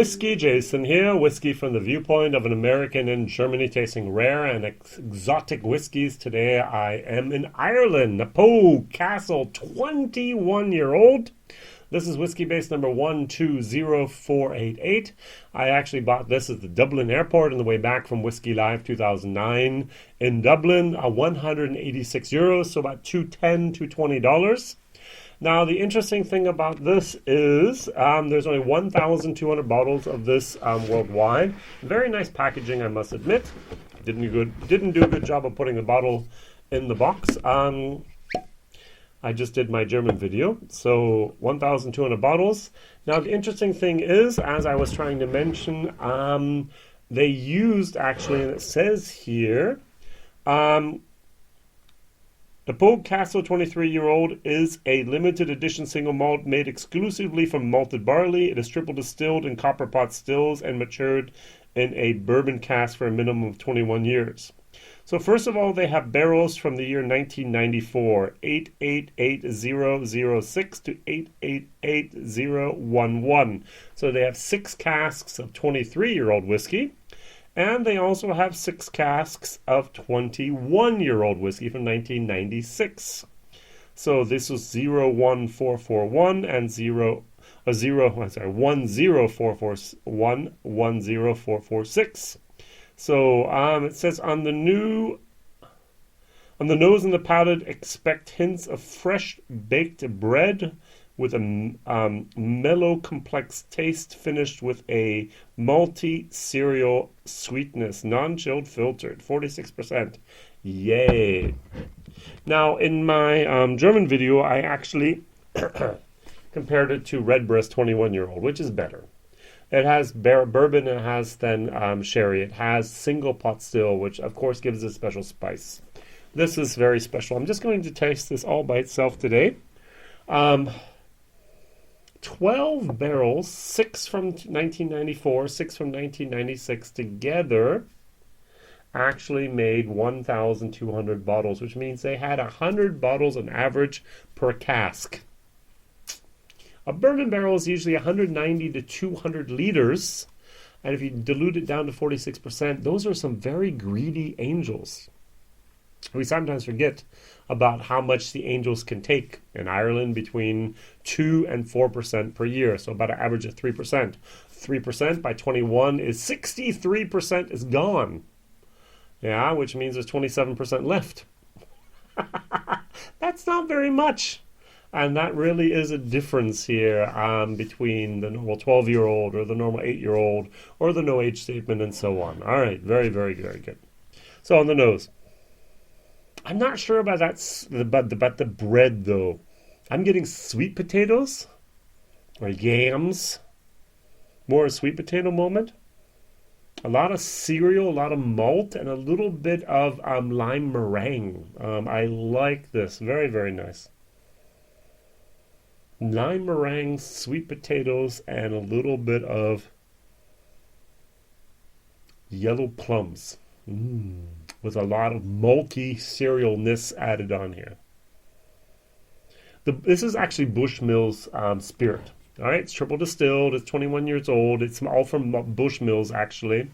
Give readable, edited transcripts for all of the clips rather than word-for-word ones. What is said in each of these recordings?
WhiskyJason here, whiskey from the viewpoint of an American in Germany tasting rare and exotic whiskeys. Today I am in Ireland, Knappogue Castle, 21-year-old. This is whiskey base number 120488. I actually bought this at the Dublin airport on the way back from Whiskey Live 2009 in Dublin, 186 euros, so about $210 to $220. Now, the interesting thing about this is there's only 1,200 bottles of this worldwide. Very nice packaging, I must admit. Didn't do a good job of putting the bottle in the box. I just did my German video, so 1,200 bottles. Now, the interesting thing is, as I was trying to mention, they used, actually, and it says here, Knappogue Castle 23-year-old is a limited edition single malt made exclusively from malted barley. It is triple distilled in copper pot stills and matured in a bourbon cask for a minimum of 21 years. So first of all, they have barrels from the year 1994, 888006 to 888011. So they have 6 casks of 23-year-old whiskey. And they also have 6 casks of 21-year-old whiskey from 1996. So this was 01441 and 10441, 10446. So it says on the nose and the palate, expect hints of fresh baked bread with a mellow, complex taste finished with a malty cereal sweetness, non-chilled, filtered, 46%. Yay! Now, in my German video, I actually compared it to Redbreast 21-year-old, which is better. It has bourbon, it has then sherry, it has single pot still, which of course gives it a special spice. This is very special. I'm just going to taste this all by itself today. 12 barrels, 6 from 1994, 6 from 1996 together actually made 1,200 bottles, which means they had 100 bottles on average per cask. A bourbon barrel is usually 190 to 200 liters, and if you dilute it down to 46%, those are some very greedy angels. We sometimes forget about how much the angels can take in Ireland, between 2 and 4% per year, so about an average of 3%. 3% by 21 is 63% is gone. Yeah, which means there's 27% left. That's not very much. And that really is a difference here between the normal 12-year-old or the normal 8-year-old or the no age statement and so on. All right, very, very, very good. So on the nose. I'm not sure about that, about the bread though. I'm getting sweet potatoes or yams. More a sweet potato moment. A lot of cereal, a lot of malt, and a little bit of lime meringue. I like this. Very, very nice. Lime meringue, sweet potatoes, and a little bit of yellow plums. With a lot of malty cerealness added on here. This is actually Bushmills spirit. All right, it's triple distilled. It's 21 years old. It's all from Bushmills, actually.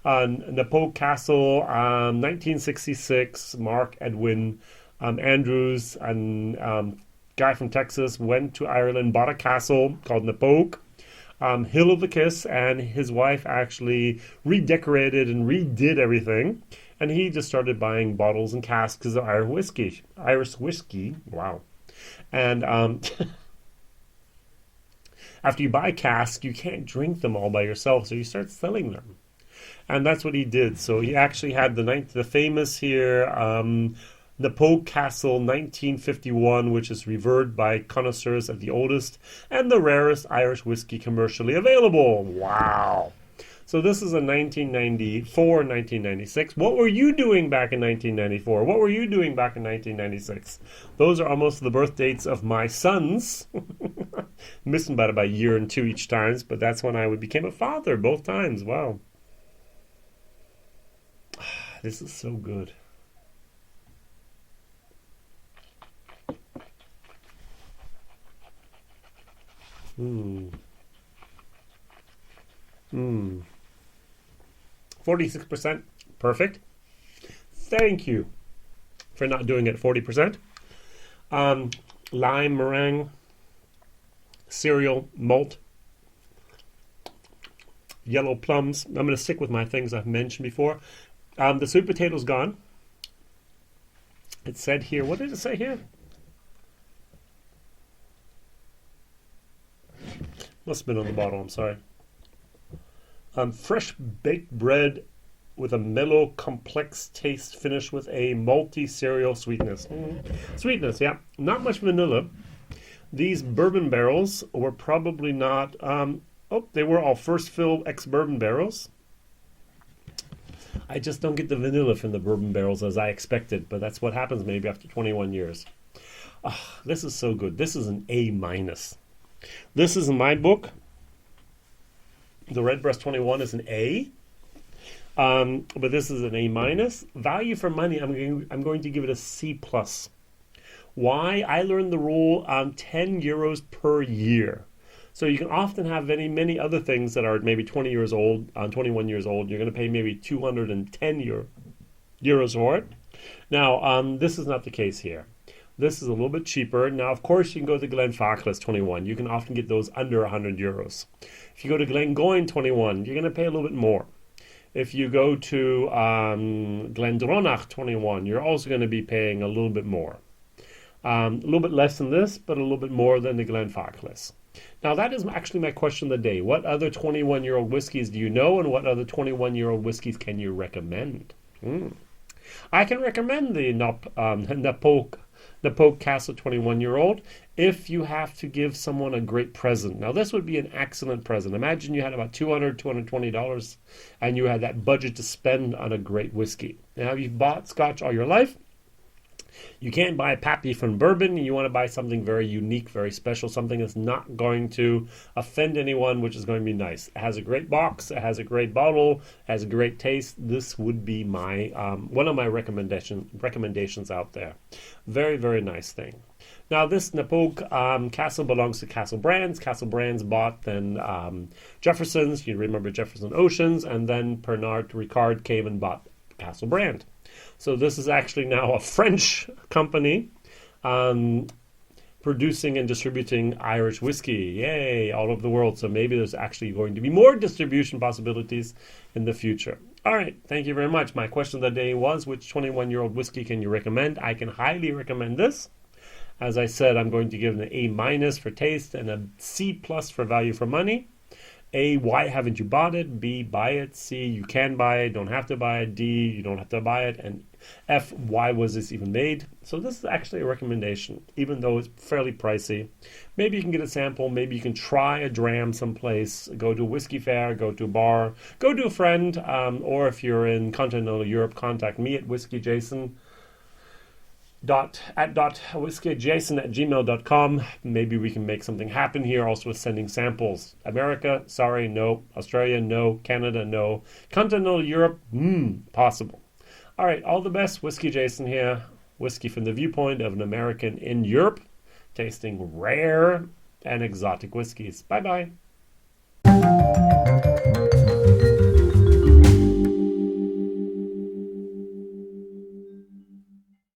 Knappogue Castle, 1966. Mark Edwin Andrews, and guy from Texas, went to Ireland, bought a castle called Knappogue. Hill of the Kiss, and his wife actually redecorated and redid everything. And he just started buying bottles and casks of Irish whiskey. Wow. And after you buy casks, you can't drink them all by yourself, so you start selling them. And that's what he did. So he actually had the famous here, Knappogue Castle 1951, which is revered by connoisseurs as the oldest and the rarest Irish whiskey commercially available. Wow. So this is a 1994, 1996. What were you doing back in 1994? What were you doing back in 1996? Those are almost the birth dates of my sons. Missing about a year and 2 each times, but that's when I became a father both times. Wow. This is so good. 46%. Perfect. Thank you for not doing it 40%. Lime, meringue, cereal, malt, yellow plums. I'm going to stick with my things I've mentioned before. The sweet potato's gone. It said here, what did it say here? Must have been on the bottle, I'm sorry. Fresh baked bread with a mellow, complex taste finished with a malty cereal sweetness. Sweetness, yeah. Not much vanilla. These bourbon barrels were probably not... they were all first fill ex-bourbon barrels. I just don't get the vanilla from the bourbon barrels as I expected, but that's what happens maybe after 21 years. This is so good. This is an A-. This is in my book. The Redbreast 21 is an A. But this is an A-. Value for money, I'm going to give it a C+. Why? I learned the rule on 10 euros per year. So you can often have many other things that are maybe 20 years old, 21 years old. You're going to pay maybe 210 euros for it. Now, this is not the case here. This is a little bit cheaper. Now, of course, you can go to Glenfarclas 21. You can often get those under 100 euros. If you go to Glengoyne 21, you're going to pay a little bit more. If you go to Glendronach 21, you're also going to be paying a little bit more. A little bit less than this, but a little bit more than the Glenfarclas. Now, that is actually my question of the day. What other 21-year-old whiskeys do you know, and what other 21-year-old whiskeys can you recommend? I can recommend the Knappogue Castle 21-year-old if you have to give someone a great present. Now, this would be an excellent present. Imagine you had about $200, $220, and you had that budget to spend on a great whiskey. Now, you've bought Scotch all your life. You can't buy a Pappy from bourbon. You want to buy something very unique, very special, something that's not going to offend anyone, which is going to be nice. It has a great box. It has a great bottle. It has a great taste. This would be my one of my recommendations out there. Very, very nice thing. Now, this Knappogue Castle belongs to Castle Brands. Castle Brands bought then Jefferson's. You remember Jefferson Oceans. And then Pernod Ricard came and bought Castle Brand. So this is actually now a French company producing and distributing Irish whiskey. Yay, all over the world. So maybe there's actually going to be more distribution possibilities in the future. All right, thank you very much. My question of the day was, which 21-year-old whiskey can you recommend? I can highly recommend this. As I said, I'm going to give it an A- for taste and a C+ for value for money. A, why haven't you bought it? B, buy it. C, you can buy it, don't have to buy it. D, you don't have to buy it. And F, why was this even made? So this is actually a recommendation, even though it's fairly pricey. Maybe you can get a sample. Maybe you can try a dram someplace. Go to a whiskey fair, go to a bar, go to a friend, or if you're in continental Europe, contact me at WhiskyJason. WhiskyJason@gmail.com. Maybe we can make something happen here, also with sending samples. America, sorry, no. Australia, no. Canada, no. Continental Europe, possible. All right, all the best. Whiskey Jason here. Whiskey from the viewpoint of an American in Europe, tasting rare and exotic whiskeys. Bye-bye.